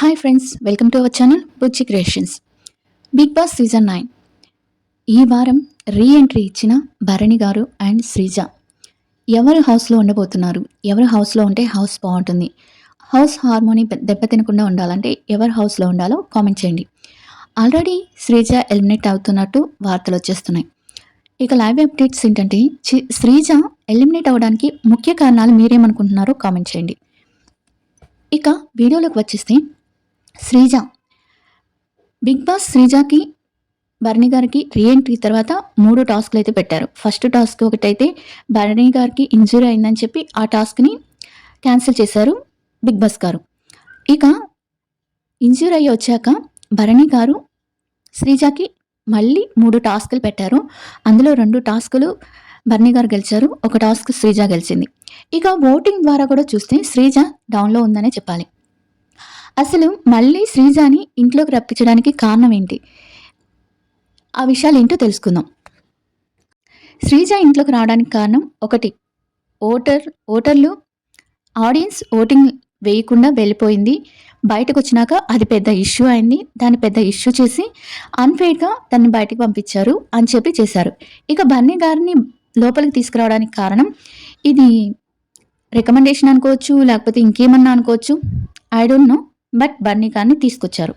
Hi friends, welcome to our channel Bujji creations. Bigg Boss season 9 ఈ వారం re entry ఇచ్చిన Bharani garu and Sreeja ఎవరు హౌస్లో ఉండబోతున్నారు? ఎవరు హౌస్లో ఉంటే హౌస్ బాగుంటుంది? హౌస్ హార్మోనీ దెబ్బతినకుండా ఉండాలంటే ఎవరు హౌస్లో ఉండాలో కామెంట్ చేయండి. ఆల్రెడీ శ్రీజ ఎలిమినేట్ అవుతున్నట్టు వార్తలు వచ్చేస్తున్నాయి. ఇక లైవ్ అప్డేట్స్ ఏంటంటే శ్రీజ ఎలిమినేట్ అవ్వడానికి ముఖ్య కారణాలు మీరేమనుకుంటున్నారో కామెంట్ చేయండి. ఇక వీడియోలోకి వచ్చేస్తే శ్రీజ బిగ్ బాస్ శ్రీజకి భరణి గారికి రీఎంట్రీ తర్వాత 3 టాస్క్లు అయితే పెట్టారు. ఫస్ట్ టాస్క్ ఒకటైతే భరణి గారికి ఇంజురీ అయిందని చెప్పి ఆ టాస్క్ని క్యాన్సిల్ చేశారు బిగ్ బాస్ గారు. ఇక ఇంజురీ అయ్యి వచ్చాక భరణి గారు శ్రీజకి మళ్ళీ 3 టాస్కులు పెట్టారు. అందులో 2 టాస్కులు భరణి గారు గెలిచారు, ఒక టాస్క్ శ్రీజ గెలిచింది. ఇక ఓటింగ్ ద్వారా కూడా చూస్తే శ్రీజ డౌన్లో ఉందనే చెప్పాలి. అసలు మళ్ళీ శ్రీజాని ఇంట్లోకి రప్పించడానికి కారణం ఏంటి? ఆ విషయాలు ఏంటో తెలుసుకుందాం. శ్రీజ ఇంట్లోకి రావడానికి కారణం ఒకటి, ఓటర్లు ఆడియన్స్ ఓటింగ్ వేయకుండా వెళ్ళిపోయింది. బయటకు వచ్చినాక అది పెద్ద ఇష్యూ అయింది. దాన్ని పెద్ద ఇష్యూ చేసి అన్ఫెయిర్గా తనని బయటకు పంపించారు అని చెప్పి చేశారు. ఇక బన్నీ గారిని లోపలికి తీసుకురావడానికి కారణం ఇది రికమెండేషన్ అనుకోవచ్చు, లేకపోతే ఇంకేమన్నా అనుకోవచ్చు, I don't know. But Bunny గారిని తీసుకొచ్చారు.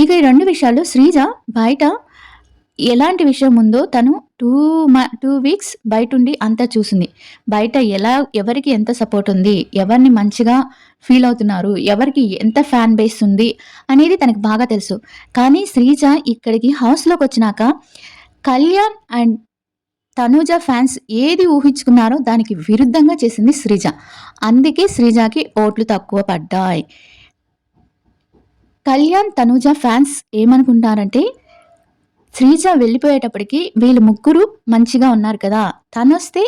ఇక ఈ 2 విషయాల్లో శ్రీజ బయట ఎలాంటి విషయం ఉందో తను 2 వీక్స్ బయట ఉండి అంతా చూసింది. బయట ఎవరికి ఎంత సపోర్ట్ ఉంది, ఎవరిని మంచిగా ఫీల్ అవుతున్నారు, ఎవరికి ఎంత ఫ్యాన్ బేస్ ఉంది అనేది తనకు బాగా తెలుసు. కానీ శ్రీజ ఇక్కడికి హౌస్లోకి వచ్చినాక కళ్యాణ్ అండ్ తనూజ ఫ్యాన్స్ ఏది ఊహించుకున్నారో దానికి విరుద్ధంగా చేసింది శ్రీజ. అందుకే శ్రీజకి ఓట్లు తక్కువ పడ్డాయి. కళ్యాణ్ తనూజ ఫ్యాన్స్ ఏమనుకుంటారంటే శ్రీజ వెళ్ళిపోయేటప్పటికి వీళ్ళు ముగ్గురు మంచిగా ఉన్నారు కదా, తను వస్తే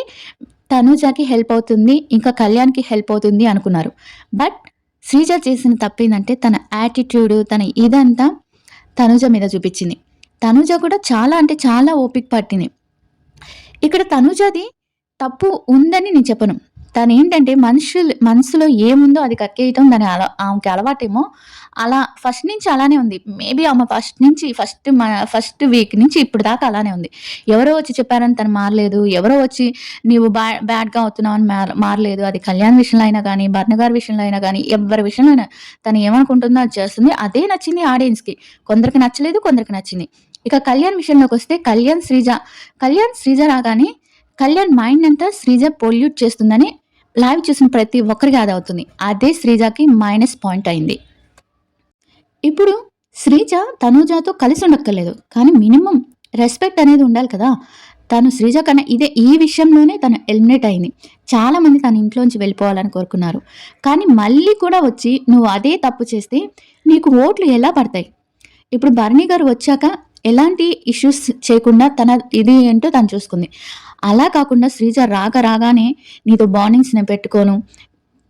తనూజకి హెల్ప్ అవుతుంది, ఇంకా కళ్యాణ్కి హెల్ప్ అవుతుంది అనుకున్నారు. బట్ శ్రీజ చేసిన తప్పేందంటే తన యాటిట్యూడ్, తన ఇదంతా తనూజ మీద చూపించింది. తనూజ కూడా చాలా అంటే చాలా ఓపిక పట్టింది. ఇక్కడ తనూజది తప్పు ఉందని నేను చెప్పను. తను ఏంటంటే మనసులో ఏముందో అది కక్కేయటం ఆమెకి అలవాటేమో. అలా ఫస్ట్ నుంచి అలానే ఉంది. మేబీ ఆమె ఫస్ట్ వీక్ నుంచి ఇప్పుడు దాకా అలానే ఉంది. ఎవరో వచ్చి చెప్పారని తను మారలేదు, ఎవరో వచ్చి నీవు బ్యాడ్గా అవుతున్నావు అని మారలేదు. అది కళ్యాణ్ విషయంలో అయినా కానీ, భరణి గారి విషయంలో అయినా కానీ, ఎవరి విషయంలో అయినా తను ఏమనుకుంటుందో అది చేస్తుంది. అదే నచ్చింది ఆడియన్స్కి. కొందరికి నచ్చలేదు, కొందరికి నచ్చింది. ఇక కళ్యాణ్ విషయంలోకి వస్తే కళ్యాణ్ శ్రీజ రాగానే కళ్యాణ్ మైండ్ అంతా శ్రీజ పొల్యూట్ చేస్తుందని లైవ్ చూసిన ప్రతి ఒక్కరికి అది అవుతుంది. అదే శ్రీజకి మైనస్ పాయింట్ అయింది. ఇప్పుడు శ్రీజ తనూజతో కలిసి ఉండక్కర్లేదు, కానీ మినిమం రెస్పెక్ట్ అనేది ఉండాలి కదా. తను శ్రీజ కన్నా ఈ విషయంలోనే తను ఎలిమినేట్ అయింది. చాలా మంది తన ఇంట్లోంచి వెళ్ళిపోవాలని కోరుకున్నారు. కానీ మళ్ళీ కూడా వచ్చి నువ్వు అదే తప్పు చేస్తే నీకు ఓట్లు ఎలా పడతాయి? ఇప్పుడు భరణి గారు వచ్చాక ఎలాంటి ఇష్యూస్ చేయకుండా తన ఇది ఏంటో తను చూసుకుంది. అలా కాకుండా శ్రీజ రాగానే నీతో బాండింగ్స్ నేను పెట్టుకోను,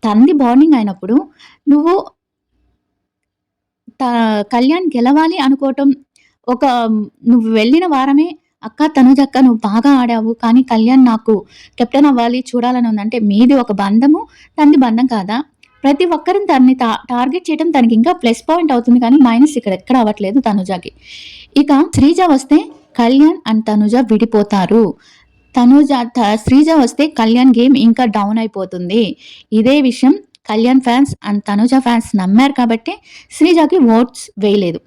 తనది బాండింగ్ అయినప్పుడు నువ్వు కళ్యాణ్ గెలవాలి అనుకోవటం. నువ్వు వెళ్ళిన వారమే అక్క తనుజక్క నువ్వు బాగా ఆడావు, కానీ కళ్యాణ్ నాకు కెప్టెన్ అవ్వాలి చూడాలని ఉందంటే మీది ఒక బంధము, తనది బంధం కాదా? ప్రతి ఒక్కరిని తనని టార్గెట్ చేయడం తనకి ఇంకా ప్లస్ పాయింట్ అవుతుంది, కానీ మైనస్ ఇక్కడ ఎక్కడ అవ్వట్లేదు తనుజకి. ఇక శ్రీజ వస్తే కళ్యాణ్ అండ్ తనుజ విడిపోతారు. శ్రీజ వస్తే కళ్యాణ్ గేమ్ ఇంకా డౌన్ అయిపోతుంది. ఇదే విషయం Kalyan fans and Tanuja fans నమ్మారు కాబట్టి శ్రీజకి ఓట్స్ వేయలేదు.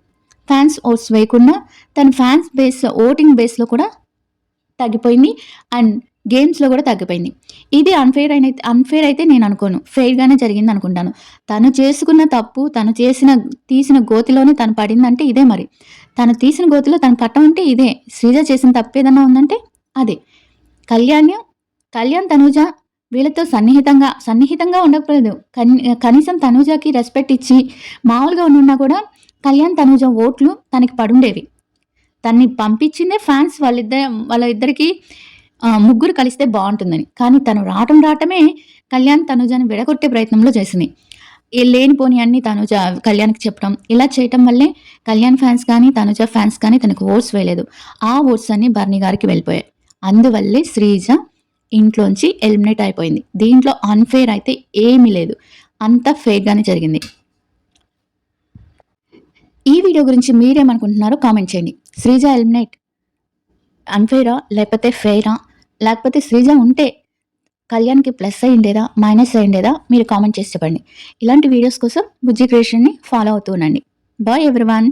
ఫ్యాన్స్ ఓట్స్ వేయకుండా తన ఫ్యాన్స్ ఓటింగ్ బేస్లో కూడా తగ్గిపోయింది అండ్ గేమ్స్లో కూడా తగ్గిపోయింది. ఇది అన్ఫేర్ అయితే నేను అనుకోను, ఫెయిర్గానే జరిగింది అనుకుంటాను. తను చేసుకున్న తప్పు, తను తీసిన గోతిలోనే తను పడిందంటే ఇదే. మరి తను తీసిన గోతిలో తను పట్టమంటే ఇదే. శ్రీజ చేసిన తప్పు ఏదన్నా ఉందంటే అదే. కళ్యాణ్ తనూజ వీళ్ళతో సన్నిహితంగా ఉండకపోలేదు. కనీసం తనూజకి రెస్పెక్ట్ ఇచ్చి మామూలుగా ఉన్నా కూడా కళ్యాణ్ తనూజ ఓట్లు తనకి పడుండేవి. తన్ని పంపించిందే ఫ్యాన్స్ వాళ్ళిద్దరికి ముగ్గురు కలిస్తే బాగుంటుందని. కానీ తను రావటమే కళ్యాణ్ తనూజని విడగొట్టే ప్రయత్నంలో చేసింది. లేనిపోని అన్ని తనూజ కళ్యాణ్కి చెప్పడం, ఇలా చేయటం వల్లే కళ్యాణ్ ఫ్యాన్స్ కానీ తనూజ ఫ్యాన్స్ కానీ తనకు ఓట్స్ వేయలేదు. ఆ ఓట్స్ అన్ని భరణి గారికి వెళ్ళిపోయాయి. అందువల్లే శ్రీజ ఇంట్లోంచి ఎలిమినేట్ అయిపోయింది. దీంట్లో అన్ఫేర్ అయితే ఏమీ లేదు, అంతా ఫేర్గానే జరిగింది. ఈ వీడియో గురించి మీరేమనుకుంటున్నారో కామెంట్ చేయండి. శ్రీజ ఎలిమినేట్ అన్ఫెయిరా లేకపోతే ఫెయిరా? లేకపోతే శ్రీజ ఉంటే కళ్యాణ్‌కి ప్లస్ అయ్యుండేదా? మైనస్ అయ్యుండేదా? మీరు కామెంట్ చేసి చెప్పండి. ఇలాంటి వీడియోస్ కోసం బుజ్జి క్రియేషన్‌ని ఫాలో అవుతూ ఉండండి. Bye everyone.